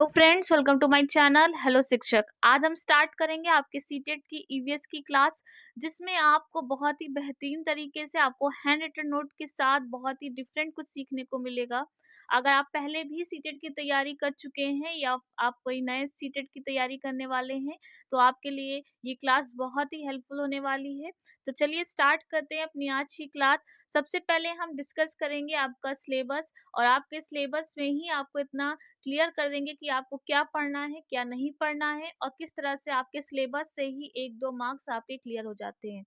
तो friends, welcome to my channel. Hello शिक्षक। आज हम स्टार्ट करेंगे आपके सीटेट की ईवीएस की क्लास, जिसमें आपको बहुत ही बेहतरीन तरीके से आपको हैंड रिटन नोट के साथ बहुत ही डिफरेंट कुछ सीखने को मिलेगा। अगर आप पहले भी सीटेट की तैयारी कर चुके हैं या आप कोई नए सीटेट की तैयारी करने वाले हैं, तो आपके लिए ये क्लास बहुत ही हेल्पफुल होने वाली है। तो चलिए स्टार्ट करते हैं अपनी आज की क्लास। सबसे पहले हम डिस्कस करेंगे आपका सिलेबस, और आपके सिलेबस में ही आपको इतना क्लियर कर देंगे कि आपको क्या पढ़ना है, क्या नहीं पढ़ना है, और किस तरह से आपके सिलेबस से ही 1-2 मार्क्स आपके क्लियर हो जाते हैं।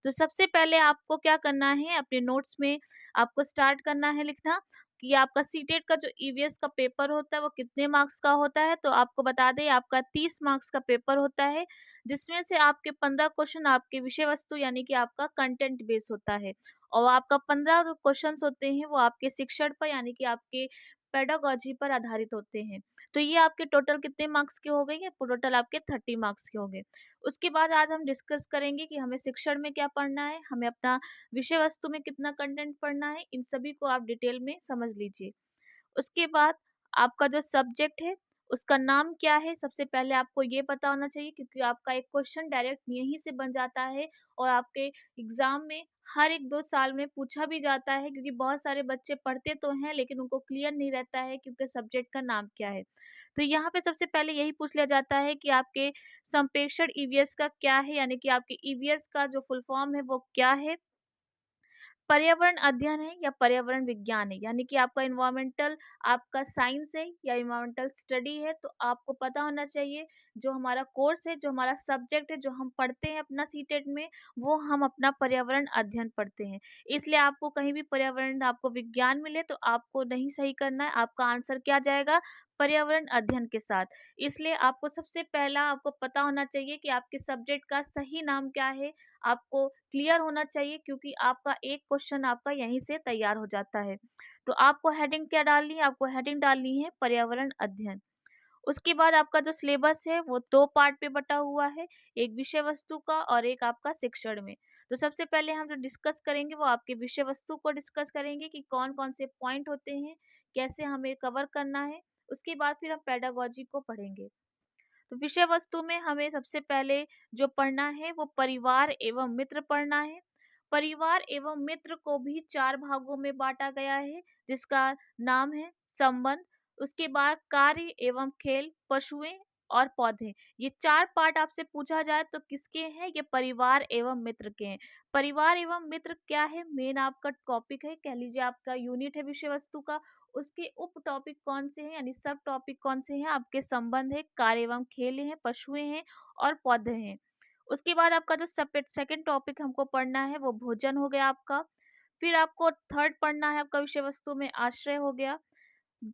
तो सबसे पहले आपको क्या करना है, अपने नोट्स में आपको स्टार्ट करना है लिखना कि आपका सीटेट का जो ईवीएस का पेपर होता है वो कितने मार्क्स का होता है। तो आपको बता दें, आपका 30 मार्क्स का पेपर होता है, जिसमें से आपके 15 क्वेश्चन आपके विषय वस्तु यानी कि आपका कंटेंट बेस होता है, और आपका 15 जो क्वेश्चन होते हैं वो आपके शिक्षण पर यानी कि आपके पेडागोजी पर आधारित होते हैं। तो ये आपके टोटल कितने मार्क्स के हो गए? ये टोटल आपके 30 मार्क्स के हो गए। उसके बाद आज हम डिस्कस करेंगे कि हमें शिक्षण में क्या पढ़ना है, हमें अपना विषय वस्तु में कितना कंटेंट पढ़ना है, इन सभी को आप डिटेल में समझ लीजिए। उसके बाद आपका जो सब्जेक्ट है, उसका नाम क्या है, सबसे पहले आपको ये पता होना चाहिए, क्योंकि आपका एक क्वेश्चन डायरेक्ट यहीं से बन जाता है और आपके एग्ज़ाम में हर 1-2 साल में पूछा भी जाता है, क्योंकि बहुत सारे बच्चे पढ़ते तो हैं लेकिन उनको क्लियर नहीं रहता है कि उनके सब्जेक्ट का नाम क्या है। तो यहाँ पे सबसे पहले यही पूछ लिया जाता है कि आपके संप्रेषण ईवीएस का क्या है, यानी कि आपके ईवीएस का जो फुल फॉर्म है वो क्या है? पर्यावरण अध्ययन है या पर्यावरण विज्ञान है, यानी कि आपका इन्वायरमेंटल आपका साइंस है या इन्वायरमेंटल स्टडी है। तो आपको पता होना चाहिए जो हमारा कोर्स है, जो हमारा सब्जेक्ट है, जो हम पढ़ते हैं अपना सीटेट में, वो हम अपना पर्यावरण अध्ययन पढ़ते हैं। इसलिए आपको कहीं भी पर्यावरण आपको विज्ञान मिले तो आपको नहीं सही करना है, आपका आंसर क्या जाएगा? पर्यावरण अध्ययन के साथ। इसलिए आपको सबसे पहला आपको पता होना चाहिए कि आपके सब्जेक्ट का सही नाम क्या है, आपको क्लियर होना चाहिए, क्योंकि आपका एक क्वेश्चन आपका यहीं से तैयार हो जाता है। तो आपको हेडिंग क्या डालनी है? आपको हेडिंग डालनी है पर्यावरण अध्ययन। उसके बाद आपका जो सिलेबस है वो 2 पार्ट में बटा हुआ है, एक विषय वस्तु का और एक आपका शिक्षण में। तो सबसे पहले हम जो डिस्कस करेंगे वो आपके विषय वस्तु को डिस्कस करेंगे कि कौन-कौन से पॉइंट होते हैं, कैसे हमें कवर करना है। उसके बाद फिर हम पेडागोजी को पढ़ेंगे। तो विषय वस्तु में हमें सबसे पहले जो पढ़ना है वो परिवार एवं मित्र पढ़ना है। परिवार एवं मित्र को भी 4 भागों में बांटा गया है, जिसका नाम है संबंध, उसके बाद कार्य एवं खेल, पशुएं और पौधे। ये 4 पार्ट आपसे पूछा जाए तो किसके हैं? ये परिवार एवं मित्र के हैं। परिवार एवं मित्र क्या है? मेन आपका टॉपिक है, कह लीजिए आपका यूनिट है विषय वस्तु का। उसके उप टॉपिक कौन से हैं, यानी सब टॉपिक कौन से हैं? आपके संबंध है, कार्य एवं खेल हैं, पशुएं हैं और पौधे हैं। उसके बाद आपका जो सेकंड टॉपिक हमको पढ़ना है वो भोजन हो गया आपका। फिर आपको थर्ड पढ़ना है आपका विषय वस्तु में आश्रय हो गया।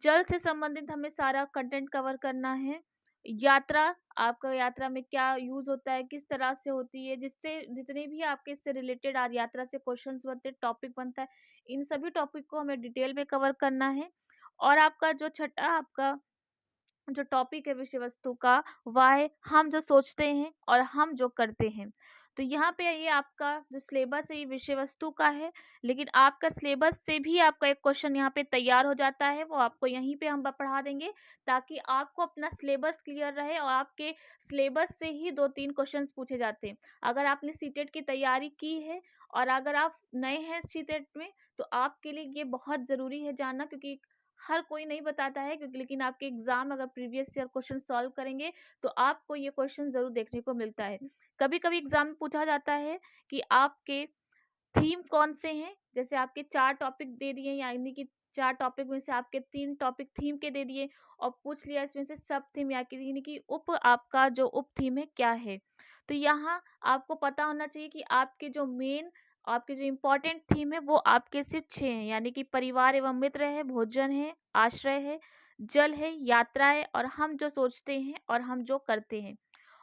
जल से संबंधित हमें सारा कंटेंट कवर करना है। यात्रा, आपका यात्रा में क्या यूज होता है, किस तरह से होती है, जिससे जितने भी आपके इससे रिलेटेड आज यात्रा से क्वेश्चंस बनते हैं, टॉपिक बनता है, इन सभी टॉपिक को हमें डिटेल में कवर करना है। और आपका जो छठा आपका जो टॉपिक है विषय वस्तु का, वह है हम जो सोचते हैं और हम जो करते हैं। तो यहाँ पे ये आपका जो सिलेबस है ये विषय वस्तु का है, लेकिन आपका सिलेबस से भी आपका एक क्वेश्चन यहाँ पे तैयार हो जाता है, वो आपको यहीं पे हम पढ़ा देंगे, ताकि आपको अपना सिलेबस क्लियर रहे और आपके सिलेबस से ही 2-3 क्वेश्चंस पूछे जाते हैं। अगर आपने सीटेट की तैयारी की है और अगर आप नए हैं सीटेट में, तो आपके लिए ये बहुत ज़रूरी है जानना, क्योंकि हर कोई नहीं बताता है, क्योंकि लेकिन आपके एग्जाम अगर प्रीवियस ईयर क्वेश्चन सॉल्व करेंगे तो आपको ये क्वेश्चन जरूर देखने को मिलता है। कभी कभी एग्जाम में पूछा जाता है कि आपके थीम कौन से हैं, जैसे आपके 4 टॉपिक दे दिए, यानी कि 4 टॉपिक में से आपके 3 टॉपिक थीम के दे दिए और पूछ लिया इसमें से सब थीम यानी कि उप आपका जो उप थीम है क्या है। तो यहाँ आपको पता होना चाहिए कि आपके जो मेन आपके जो इम्पोर्टेंट थीम है वो आपके सिर्फ 6 हैं, यानी कि परिवार एवं मित्र है, भोजन है, आश्रय है, जल है, यात्रा है और हम जो सोचते हैं और हम जो करते हैं।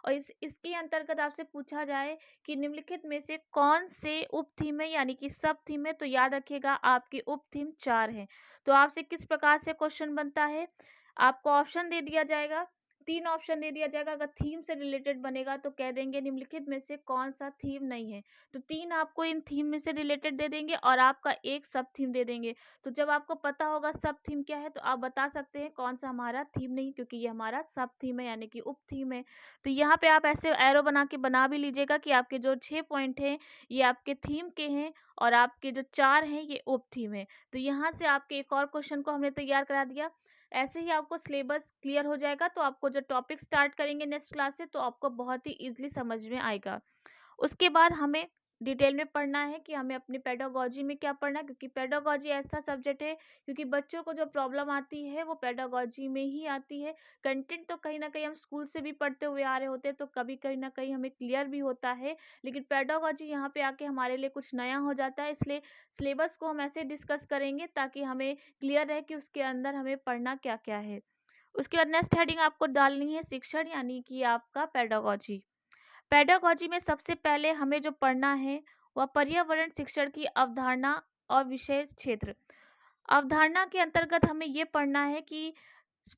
और इसके अंतर्गत आपसे पूछा जाए कि निम्नलिखित में से कौन से उप थीम है, यानी कि सब थीम है, तो याद रखिएगा आपकी उप थीम 4 है। तो आपसे किस प्रकार से क्वेश्चन बनता है, आपको ऑप्शन दे दिया जाएगा 3 ऑप्शन दे दिया जाएगा, अगर थीम से रिलेटेड बनेगा तो कह देंगे निम्नलिखित में से कौन-सा थीम नहीं है। तो 3 आपको इन थीम में से रिलेटेड दे देंगे और आपका एक सब थीम दे देंगे। तो जब आपको पता होगा सब थीम क्या है, तो आप बता सकते हैं कौन-सा हमारा थीम नहीं, क्योंकि ये हमारा सब थीम है यानी कि उप थीम है। तो यहाँ पे आप ऐसे एरो बना के बना भी लीजिएगा कि आपके जो 6 पॉइंट हैं, ये आपके थीम के हैं और आपके जो 4 हैं, ये उप थीम है। तो यहाँ से आपके एक और क्वेश्चन को हमने तैयार करा दिया। ऐसे ही आपको सिलेबस क्लियर हो जाएगा, तो आपको जो टॉपिक स्टार्ट करेंगे नेक्स्ट क्लास से, तो आपको बहुत ही ईज़िली समझ में आएगा। उसके बाद हमें डिटेल में पढ़ना है कि हमें अपनी पेडागोजी में क्या पढ़ना है, क्योंकि पेडागोजी ऐसा सब्जेक्ट है, क्योंकि बच्चों को जो प्रॉब्लम आती है वो पेडागोजी में ही आती है। कंटेंट तो कहीं न कहीं हम स्कूल से भी पढ़ते हुए आ रहे होते हैं, तो कभी कहीं न कहीं हमें क्लियर भी होता है, लेकिन पेडागोजी यहाँ पे आके हमारे लिए कुछ नया हो जाता है, इसलिए सिलेबस को हम ऐसे डिस्कस करेंगे ताकि हमें क्लियर रहे कि उसके अंदर हमें पढ़ना क्या-क्या है। उसके बाद नेक्स्ट हेडिंग आपको डालनी है शिक्षण यानी कि आपका पेडागोजी। पेडागोजी में सबसे पहले हमें जो पढ़ना है वह पर्यावरण शिक्षण की अवधारणा और विषय क्षेत्र। अवधारणा के अंतर्गत हमें ये पढ़ना है कि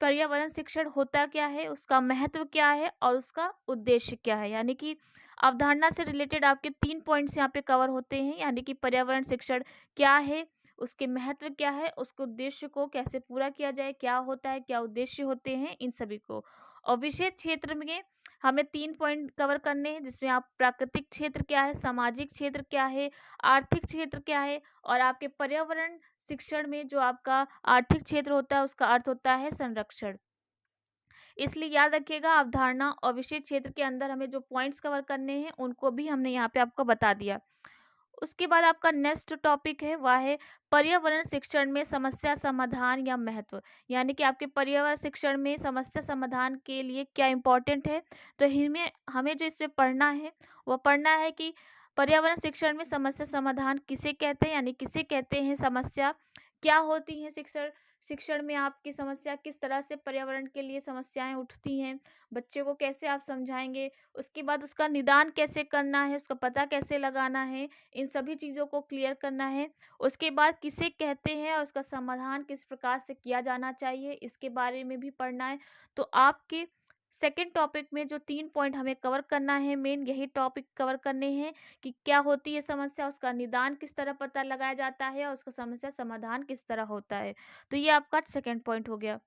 पर्यावरण शिक्षण होता क्या है, उसका महत्व क्या है और उसका उद्देश्य क्या है। यानी कि अवधारणा से रिलेटेड आपके 3 पॉइंट्स यहाँ पे कवर होते हैं, यानी कि पर्यावरण शिक्षण क्या है, उसके महत्व क्या है, उसके उद्देश्य को कैसे पूरा किया जाए, क्या होता है, क्या उद्देश्य होते हैं, इन सभी को। और विशेष क्षेत्र में हमें 3 पॉइंट कवर करने हैं, जिसमें आप प्राकृतिक क्षेत्र क्या है, सामाजिक क्षेत्र क्या है, आर्थिक क्षेत्र क्या है और आपके पर्यावरण शिक्षण में जो आपका आर्थिक क्षेत्र होता है उसका अर्थ होता है संरक्षण। इसलिए याद रखिएगा अवधारणा और विषय क्षेत्र के अंदर हमें जो पॉइंट्स कवर करने हैं उनको भी हमने यहाँ पे आपको बता दिया। उसके बाद आपका नेक्स्ट टॉपिक है वह है पर्यावरण शिक्षण में समस्या समाधान या महत्व। यानी कि आपके पर्यावरण शिक्षण में समस्या समाधान के लिए क्या इम्पोर्टेंट है। तो हमें हमें जो इसमें पढ़ना है वह पढ़ना है कि पर्यावरण शिक्षण में समस्या समाधान किसे कहते हैं, यानी किसे कहते हैं समस्या, क्या होती है शिक्षण शिक्षण में आपकी समस्या, किस तरह से पर्यावरण के लिए समस्याएं उठती हैं, बच्चे को कैसे आप समझाएंगे, उसके बाद उसका निदान कैसे करना है, उसका पता कैसे लगाना है, इन सभी चीज़ों को क्लियर करना है। उसके बाद किसे कहते हैं और उसका समाधान किस प्रकार से किया जाना चाहिए, इसके बारे में भी पढ़ना है। तो आपके सेकंड टॉपिक में जो 3 पॉइंट हमें कवर करना है, मेन यही टॉपिक कवर करने हैं कि क्या होती है समस्या, उसका निदान किस तरह पता लगाया जाता है और उसका समस्या समाधान किस तरह होता है। तो ये आपका सेकंड पॉइंट हो गया।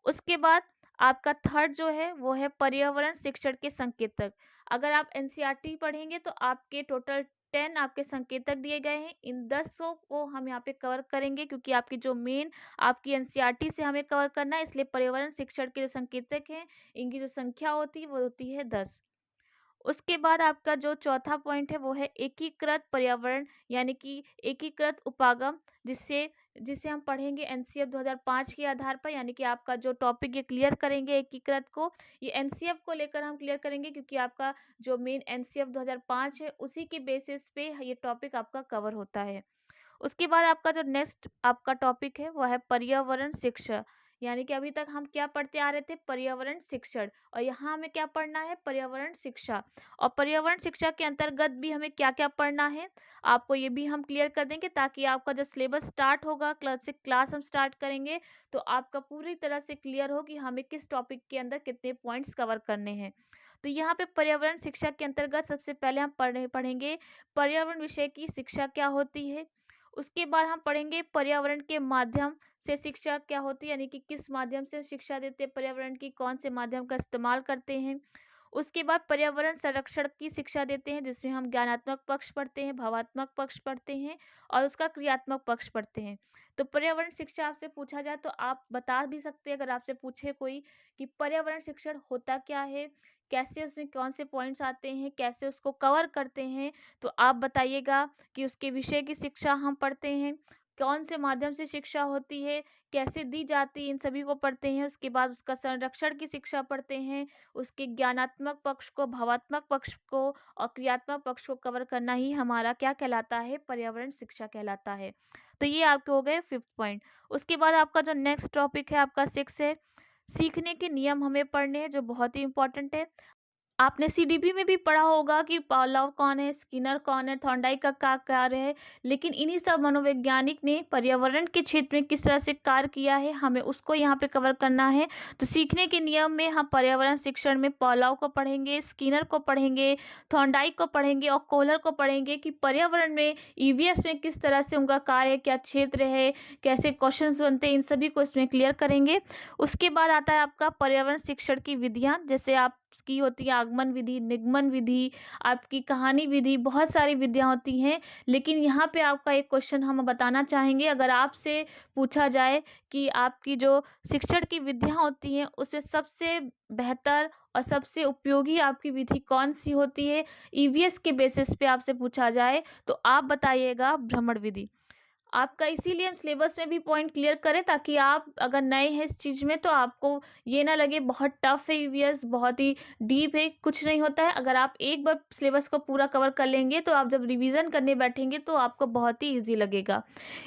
उसके बाद आपका थर्ड जो है वो है पर्यावरण शिक्षण के संकेतक। अगर आप एनसीईआरटी पढ़ेंगे तो आपके टोटल 10 आपके संकेतक दिए गए हैं। इन 10 को हम यहाँ पे कवर करेंगे, क्योंकि आपकी जो मेन आपकी एनसीईआरटी से हमें कवर करना है, इसलिए पर्यावरण शिक्षण के जो संकेतक हैं इनकी जो संख्या होती है वो होती है 10। उसके बाद आपका जो चौथा पॉइंट है वो है एकीकृत पर्यावरण यानी कि एकीकृत उपागम, जिससे जिसे हम पढ़ेंगे एनसीएफ 2005 के आधार पर। यानी कि आपका जो टॉपिक ये क्लियर करेंगे एकीकृत को, ये एनसीएफ को लेकर हम क्लियर करेंगे, क्योंकि आपका जो मेन एनसीएफ 2005 है उसी के बेसिस पे ये टॉपिक आपका कवर होता है। उसके बाद आपका जो नेक्स्ट आपका टॉपिक है वह है पर्यावरण शिक्षा। यानी कि अभी तक हम क्या पढ़ते आ रहे थे, पर्यावरण शिक्षण, और यहाँ हमें क्या पढ़ना है, पर्यावरण शिक्षा। और पर्यावरण शिक्षा के अंतर्गत भी हमें क्या क्या पढ़ना है आपको ये भी हम क्लियर कर देंगे, ताकि आपका जब सिलेबस स्टार्ट होगा, क्लास हम स्टार्ट करेंगे, तो आपका पूरी तरह से क्लियर हो कि हमें किस टॉपिक के अंदर कितने पॉइंट्स कवर करने हैं। तो यहाँ पे पर्यावरण शिक्षा के अंतर्गत सबसे पहले हम पढ़ेंगे पर्यावरण विषय की शिक्षा क्या होती है। उसके बाद हम पढ़ेंगे पर्यावरण के माध्यम से शिक्षा क्या होती है, यानी कि किस माध्यम से शिक्षा देते हैं, पर्यावरण की कौन से माध्यम का इस्तेमाल करते हैं। उसके बाद पर्यावरण संरक्षण की शिक्षा देते हैं, जिसमें हम ज्ञानात्मक पक्ष पढ़ते हैं, भावात्मक पक्ष पढ़ते हैं और उसका क्रियात्मक पक्ष पढ़ते हैं। तो पर्यावरण शिक्षा आपसे पूछा जाए तो आप बता भी सकते हैं, अगर आपसे पूछे कोई कि पर्यावरण शिक्षण होता क्या है, कैसे उसमें कौन से पॉइंट्स आते हैं, कैसे उसको कवर करते हैं, तो आप बताइएगा कि उसके विषय की शिक्षा हम पढ़ते हैं, कौन से माध्यम से शिक्षा होती है, कैसे दी जाती है, इन सभी को पढ़ते हैं। उसके बाद उसका संरक्षण की शिक्षा पढ़ते हैं, उसके ज्ञानात्मक पक्ष को, भावात्मक पक्ष को और क्रियात्मक पक्ष को कवर करना ही हमारा क्या कहलाता है, पर्यावरण शिक्षा कहलाता है। तो ये आपके हो गए 5th पॉइंट। उसके बाद आपका जो नेक्स्ट टॉपिक है आपका 6 है, सीखने के नियम हमें पढ़ने हैं, जो बहुत ही इंपॉर्टेंट है। आपने सीडीपी में भी पढ़ा होगा कि पावलोव कौन है, स्किनर कौन है, थॉर्नडाइक का क्या कार्य है, लेकिन इन्हीं सब मनोवैज्ञानिक ने पर्यावरण के क्षेत्र में किस तरह से कार्य किया है, हमें उसको यहाँ पे कवर करना है। तो सीखने के नियम में हम पर्यावरण शिक्षण में पावलोव को पढ़ेंगे, स्किनर को पढ़ेंगे, थॉर्नडाइक को पढ़ेंगे और कोहलर को पढ़ेंगे कि पर्यावरण में ईवीएस में किस तरह से उनका कार्य है, क्या क्षेत्र है, कैसे क्वेश्चंस बनते हैं, इन सभी को इसमें क्लियर करेंगे। उसके बाद आता है आपका पर्यावरण शिक्षण की विधियां, जैसे आप की होती है आगमन विधि, निगमन विधि, आपकी कहानी विधि, बहुत सारी विधियां होती हैं। लेकिन यहाँ पे आपका एक क्वेश्चन हम बताना चाहेंगे, अगर आपसे पूछा जाए कि आपकी जो शिक्षण की विधियां होती हैं उसमें सबसे बेहतर और सबसे उपयोगी आपकी विधि कौन सी होती है, ईवीएस के बेसिस पे आपसे पूछा जाए, तो आप बताइएगा भ्रमण विधि। आपका इसीलिए हम सिलेबस में भी पॉइंट क्लियर करें, ताकि आप अगर नए हैं इस चीज़ में तो आपको ये ना लगे बहुत टफ है ईवीएस, बहुत ही डीप है, कुछ नहीं होता है। अगर आप एक बार सिलेबस को पूरा कवर कर लेंगे तो आप जब रिवीजन करने बैठेंगे तो आपको बहुत ही ईजी लगेगा।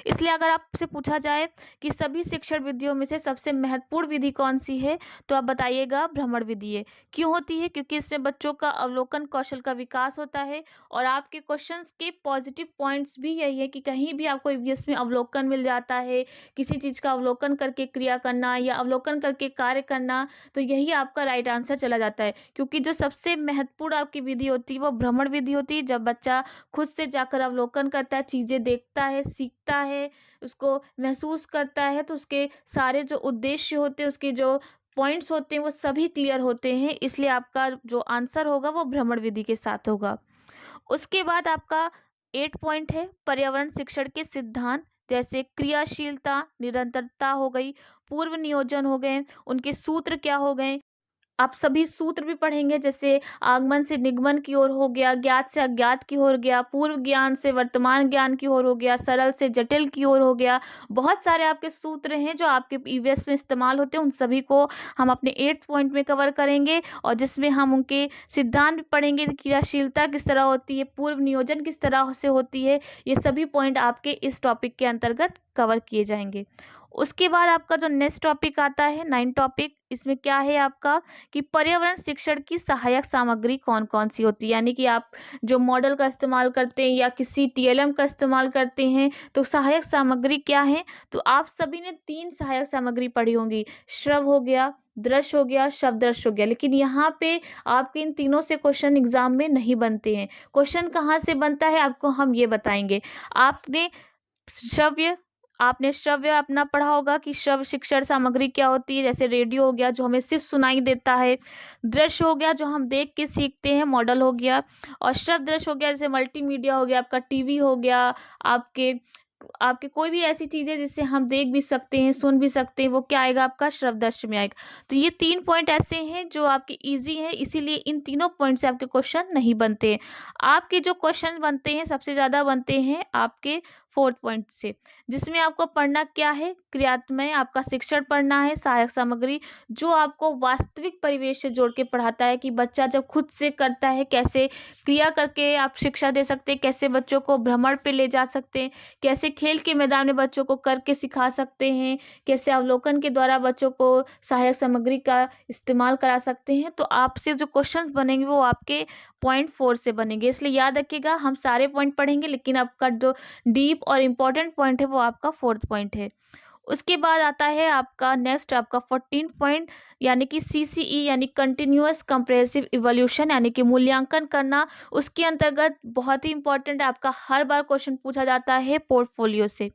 इसलिए अगर आपसे पूछा जाए कि सभी शिक्षण विधियों में से सबसे महत्वपूर्ण विधि कौन सी है, तो आप बताइएगा भ्रमण विधि है। क्यों होती है? क्योंकि इसमें बच्चों का अवलोकन कौशल का विकास होता है और आपके क्वेश्चंस के पॉजिटिव पॉइंट्स भी यही है कि कहीं भी आपको ईवीएस में अवलोकन मिल जाता है, किसी चीज़ का अवलोकन करके क्रिया करना या अवलोकन करके कार्य करना, तो यही आपका राइट आंसर चला जाता है। क्योंकि जो सबसे महत्वपूर्ण आपकी विधि होती है वो भ्रमण विधि होती है। जब बच्चा खुद से जाकर अवलोकन करता है, चीज़ें देखता है, सीखता है, उसको महसूस करता है, तो उसके सारे जो उद्देश्य होते हैं, उसके जो पॉइंट्स होते हैं वो सभी क्लियर होते हैं। इसलिए आपका जो आंसर होगा वो भ्रमण विधि के साथ होगा। उसके बाद आपका 8 पॉइंट है पर्यावरण शिक्षण के सिद्धांत, जैसे क्रियाशीलता, निरंतरता हो गई, पूर्व नियोजन हो गए, उनके सूत्र क्या हो गए। आप सभी सूत्र भी पढ़ेंगे, जैसे आगमन से निगमन की ओर हो गया, ज्ञात से अज्ञात की ओर गया, पूर्व ज्ञान से वर्तमान ज्ञान की ओर हो गया, सरल से जटिल की ओर हो गया। बहुत सारे आपके सूत्र हैं जो आपके ईवीएस में इस्तेमाल होते हैं, उन सभी को हम अपने 8th पॉइंट में कवर करेंगे और जिसमें हम उनके सिद्धांत भी पढ़ेंगे, क्रियाशीलता किस तरह होती है, पूर्व नियोजन किस तरह से होती है, ये सभी पॉइंट आपके इस टॉपिक के अंतर्गत कवर किए जाएंगे। उसके बाद आपका जो नेक्स्ट टॉपिक आता है 9 टॉपिक, इसमें क्या है आपका कि पर्यावरण शिक्षण की सहायक सामग्री कौन कौन सी होती है, यानी कि आप जो मॉडल का इस्तेमाल करते हैं या किसी टीएलएम का इस्तेमाल करते हैं, तो सहायक सामग्री क्या है। तो आप सभी ने 3 सहायक सामग्री पढ़ी होंगी, श्रव हो गया, दृश्य हो गया, शब्ददृश्य हो गया। लेकिन यहाँ पे आपके इन तीनों से क्वेश्चन एग्जाम में नहीं बनते हैं। क्वेश्चन कहाँ से बनता है आपको हम ये बताएंगे। आपने श्रव्य आपने श्रव्य अपना पढ़ा होगा कि श्रव्य शिक्षण सामग्री क्या होती है, जैसे रेडियो हो गया जो हमें सिर्फ सुनाई देता है, दृश्य हो गया जो हम देख के सीखते हैं, मॉडल हो गया, और शब्द दृश्य हो गया जैसे मल्टीमीडिया हो गया, आपका टीवी हो गया, आपके आपके कोई भी ऐसी चीज़ है जिससे हम देख भी सकते हैं, सुन भी सकते हैं, वो क्या आएगा आपका श्रवदर्शी में आएगा। तो ये 3 पॉइंट ऐसे हैं जो आपके ईज़ी हैं, इसीलिए इन तीनों पॉइंट से आपके क्वेश्चन नहीं बनते हैं। आपके जो क्वेश्चन बनते हैं सबसे ज़्यादा बनते हैं आपके 4th पॉइंट से, जिसमें आपको पढ़ना क्या है, क्रियात्मक आपका शिक्षण पढ़ना है, सहायक सामग्री जो आपको वास्तविक परिवेश से जोड़ के पढ़ाता है कि बच्चा जब खुद से करता है कैसे क्रिया करके आप शिक्षा दे सकते हैं, कैसे बच्चों को भ्रमण पे ले जा सकते हैं, कैसे खेल के मैदान में बच्चों को करके सिखा सकते हैं, कैसे अवलोकन के द्वारा बच्चों को सहायक सामग्री का इस्तेमाल करा सकते हैं। तो आपसे जो क्वेश्चंस बनेंगे वो आपके पॉइंट 4 से बनेंगे, इसलिए याद रखिएगा हम सारे पॉइंट पढ़ेंगे, लेकिन आपका जो डीप और इम्पोर्टेंट पॉइंट है वो आपका 4th पॉइंट है। उसके बाद आता है आपका नेक्स्ट आपका 14 पॉइंट, यानी कि सीसीई यानी कंटिन्यूअस कंप्रेसिव इवोल्यूशन, यानी कि मूल्यांकन करना। उसके अंतर्गत बहुत ही इंपॉर्टेंट है, आपका हर बार क्वेश्चन पूछा जाता है पोर्टफोलियो से।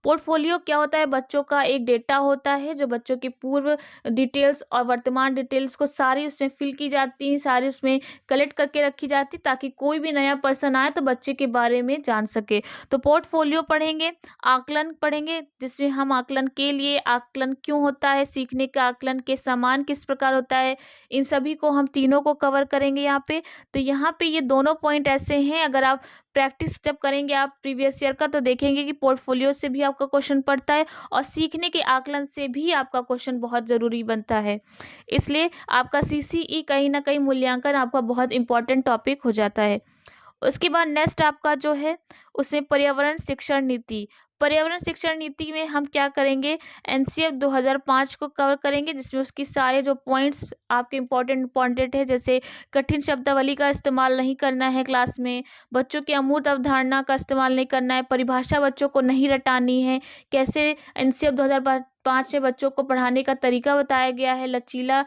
पोर्टफोलियो क्या होता है, बच्चों का एक डेटा होता है जो बच्चों की पूर्व डिटेल्स और वर्तमान डिटेल्स को सारी उसमें फिल की जाती है, सारी उसमें कलेक्ट करके रखी जाती है, ताकि कोई भी नया पर्सन आए तो बच्चे के बारे में जान सके। तो पोर्टफोलियो पढ़ेंगे, आकलन पढ़ेंगे, जिसमें हम आकलन के लिए, आकलन क्यों होता है, सीखने का आकलन के समान किस प्रकार होता है, इन सभी को हम तीनों को कवर करेंगे यहाँ पे। तो यहाँ पे ये दोनों पॉइंट ऐसे हैं, अगर आप प्रैक्टिस जब करेंगे आप प्रीवियस ईयर का तो देखेंगे कि पोर्टफोलियो से भी आपका क्वेश्चन पड़ता है और सीखने के आकलन से भी आपका क्वेश्चन बहुत ज़रूरी बनता है। इसलिए आपका सीसीई कहीं ना कहीं मूल्यांकन आपका बहुत इंपॉर्टेंट टॉपिक हो जाता है। उसके बाद नेक्स्ट आपका जो है उसमें पर्यावरण शिक्षण नीति, पर्यावरण शिक्षण नीति में हम क्या करेंगे, एनसीएफ 2005 को कवर करेंगे, जिसमें उसकी सारे जो पॉइंट्स आपके इम्पोर्टेंट है, जैसे कठिन शब्दावली का इस्तेमाल नहीं करना है क्लास में, बच्चों की अमूर्त अवधारणा का इस्तेमाल नहीं करना है, परिभाषा बच्चों को नहीं रटानी है, कैसे एनसीएफ 2005 में बच्चों को पढ़ाने का तरीका बताया गया है, लचीला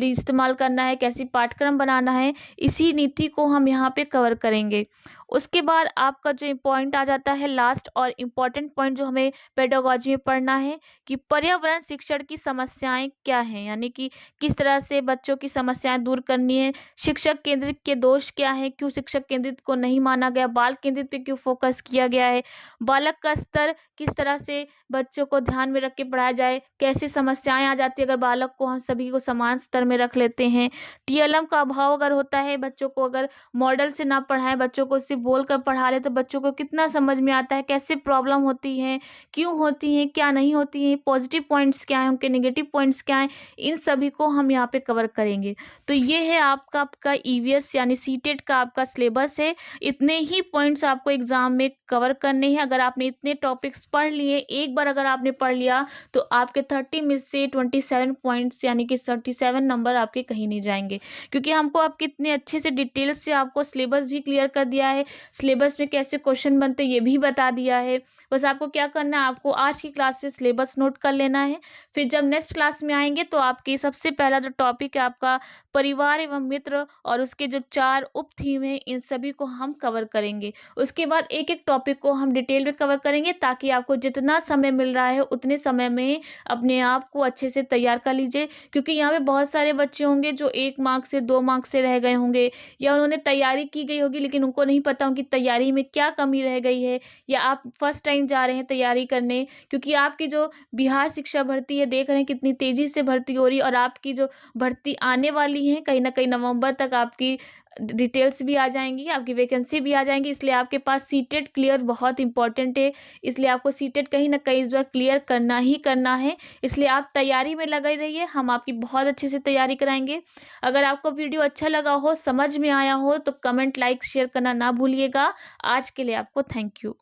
इस्तेमाल करना है, कैसी पाठ्यक्रम बनाना है, इसी नीति को हम यहाँ पे कवर करेंगे। उसके बाद आपका जो पॉइंट आ जाता है लास्ट और इम्पॉर्टेंट पॉइंट, जो हमें पेडागोजी में पढ़ना है कि पर्यावरण शिक्षण की समस्याएं क्या हैं, यानी कि किस तरह से बच्चों की समस्याएं दूर करनी है, शिक्षक केंद्रित के दोष क्या है, क्यों शिक्षक केंद्रित को नहीं माना गया, बाल केंद्रित पे क्यों फोकस किया गया है, बालक का स्तर किस तरह से बच्चों को ध्यान में रख के पढ़ाया जाए, कैसी समस्याएं आ जाती है अगर बालक को हम सभी को समान स्तर में रख लेते हैं, टीएलएम का अभाव अगर होता है, बच्चों को अगर मॉडल से ना पढ़ाएं, बच्चों को सिर्फ बोल कर पढ़ा ले, तो बच्चों को कितना समझ में आता है, कैसे प्रॉब्लम होती है, क्यों होती है, क्या नहीं होती है, पॉजिटिव पॉइंट्स क्या है, उनके नेगेटिव पॉइंट्स क्या हैं, इन सभी को हम यहाँ पे कवर करेंगे। तो ये है आपका ईवीएस यानी सीटेट का आपका सिलेबस है। इतने ही पॉइंट्स आपको एग्जाम में कवर करने हैं। अगर आपने इतने टॉपिक्स पढ़ लिए, एक बार अगर आपने पढ़ लिया, तो आपके 30 में से 27 पॉइंट्स यानी कि 37 नंबर आपके कहीं नहीं जाएंगे, क्योंकि हमको आपके इतने अच्छे से डिटेल्स से आपको सिलेबस भी क्लियर कर दिया है, सिलेबस में कैसे क्वेश्चन बनते ये भी बता दिया है। बस आपको क्या करना है, आपको आज की क्लास में सिलेबस नोट कर लेना है, फिर जब नेक्स्ट क्लास में आएंगे तो आपके सबसे पहला जो टॉपिक है आपका परिवार एवं मित्र और उसके जो 4 उप थीम है, इन सभी को हम कवर करेंगे। उसके बाद एक एक टॉपिक को हम डिटेल में कवर करेंगे, ताकि आपको जितना समय मिल रहा है उतने समय में अपने आप को अच्छे से तैयार कर लीजिए, क्योंकि यहाँ पे बहुत सारे बच्चे होंगे जो 1 मार्क से 2 मार्क से रह गए होंगे, या उन्होंने तैयारी की गई होगी लेकिन उनको नहीं पता उनकी तैयारी में क्या कमी रह गई है, या आप फर्स्ट टाइम जा रहे हैं तैयारी करने, क्योंकि आपकी जो बिहार शिक्षा भर्ती है, देख रहे हैं कितनी तेजी से भर्ती हो रही है, और आपकी जो भर्ती आने वाली है कहीं ना कहीं नवंबर तक आपकी डिटेल्स भी आ जाएंगी, आपकी वैकेंसी भी आ जाएंगी, इसलिए आपके पास सीटेट क्लियर बहुत इंपॉर्टेंट है। इसलिए आपको सीटेट कहीं ना कहीं इस बार क्लियर करना ही करना है, इसलिए आप तैयारी में लगे रहिए, हम आपकी बहुत अच्छे से तैयारी कराएंगे। अगर आपको वीडियो अच्छा लगा हो, समझ में आया हो, तो कमेंट, लाइक, शेयर करना ना भूलिएगा। आज के लिए आपको थैंक यू।